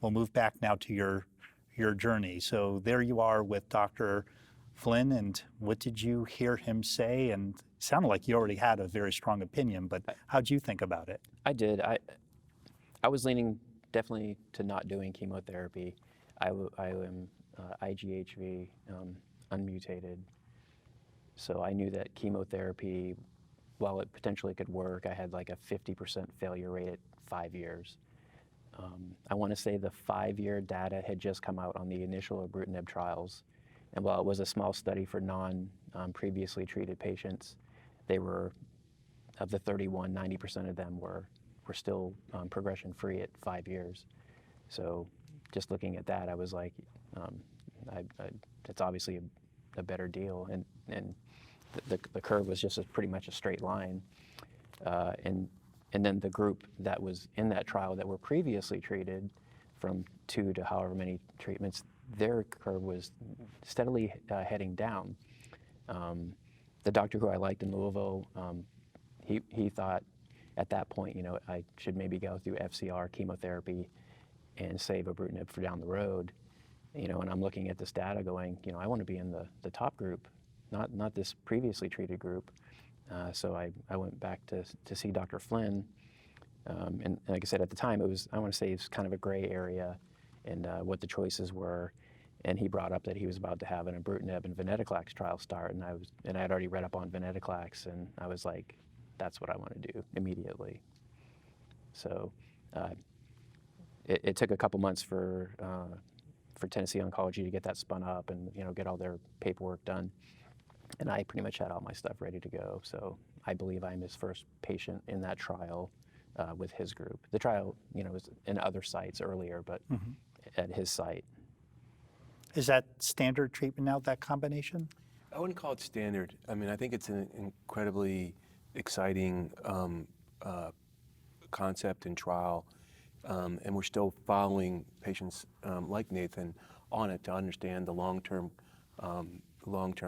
we'll move back now to your journey. So there you are with Dr. Flynn, and what did you hear him say? And it sounded like you already had a very strong opinion, but how'd you think about it? I did. I was leaning definitely to not doing chemotherapy. I am IGHV unmutated, so I knew that chemotherapy, while it potentially could work, I had like a 50% failure rate at 5 years. I want to say the 5-year data had just come out on the initial ibrutinib trials, and while it was a small study for previously treated patients, they were, of the 31, 90% of them were still progression-free at 5 years. So just looking at that, I was like, it's obviously a better deal, and the curve was just pretty much a straight line. And then the group that was in that trial that were previously treated, from 2 to however many treatments, their curve was steadily heading down. The doctor who I liked in Louisville, he thought at that point, I should maybe go through FCR chemotherapy and save ibrutinib for down the road. And I'm looking at this data going, I want to be in the top group, not this previously treated group. So I went back to see Dr. Flynn, and like I said, at the time, I want to say it's kind of a gray area in what the choices were. And he brought up that he was about to have an ibrutinib and venetoclax trial start, and I had already read up on venetoclax, and I was like, that's what I want to do immediately. So it took a couple months for Tennessee Oncology to get that spun up and get all their paperwork done. And I pretty much had all my stuff ready to go. So I believe I'm his first patient in that trial with his group. The trial, was in other sites earlier, but at his site. Is that standard treatment now, that combination? I wouldn't call it standard. I mean, I think it's an incredibly exciting concept and trial, and we're still following patients like Nathan on it to understand the long-term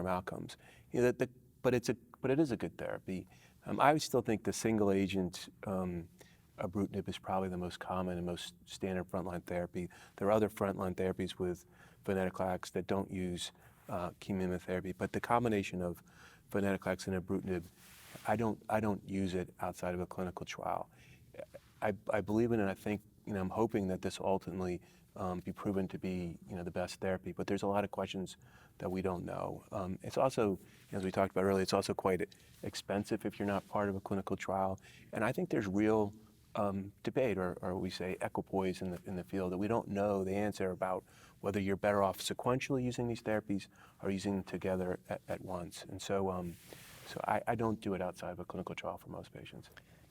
outcomes. But it is a good therapy. I still think the single agent ibrutinib is probably the most common and most standard frontline therapy. There are other frontline therapies with venetoclax that don't use chemotherapy, but the combination of venetoclax and ibrutinib, I don't use it outside of a clinical trial. I believe in it. I think I'm hoping that this will ultimately be proven to be the best therapy. But there's a lot of questions that we don't know. It's also, as we talked about earlier, it's also quite expensive if you're not part of a clinical trial. And I think there's real debate, or we say equipoise in the field, that we don't know the answer about whether you're better off sequentially using these therapies or using them together at once. And so I don't do it outside of a clinical trial for most patients.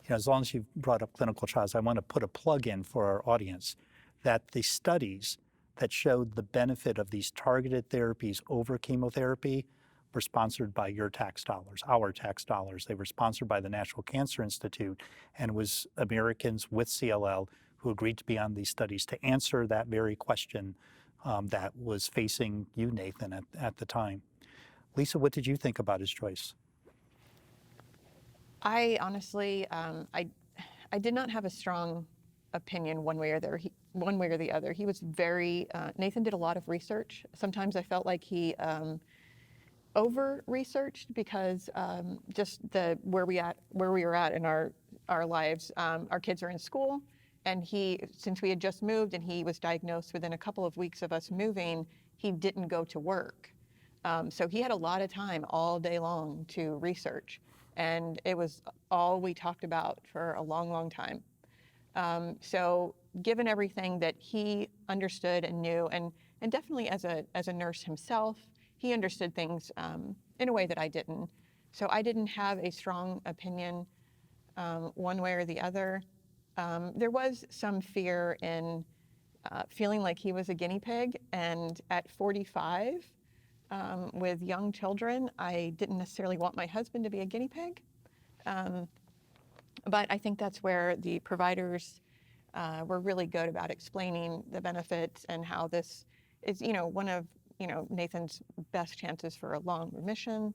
As long as you've brought up clinical trials, I want to put a plug in for our audience that the studies that showed the benefit of these targeted therapies over chemotherapy were sponsored by your tax dollars, our tax dollars. They were sponsored by the National Cancer Institute, and it was Americans with CLL who agreed to be on these studies to answer that very question that was facing you, Nathan, at the time. Lisa, what did you think about his choice? I honestly, I did not have a strong opinion one way or the other. He was very, Nathan did a lot of research. Sometimes I felt like he over-researched because just where we were at in our lives. Our kids are in school, and since we had just moved and he was diagnosed within a couple of weeks of us moving, he didn't go to work. So he had a lot of time all day long to research. And it was all we talked about for a long, long time. So given everything that he understood and knew, and definitely as a nurse himself, he understood things in a way that I didn't. So I didn't have a strong opinion one way or the other. There was some fear in feeling like he was a guinea pig, and at 45, with young children, I didn't necessarily want my husband to be a guinea pig. But I think that's where the providers were really good about explaining the benefits and how this is, one of, Nathan's best chances for a long remission.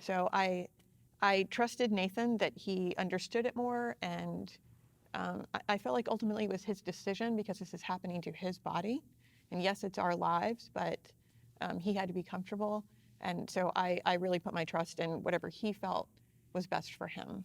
So I trusted Nathan that he understood it more, and I felt like ultimately it was his decision because this is happening to his body. And yes, it's our lives, but he had to be comfortable. And so I really put my trust in whatever he felt was best for him.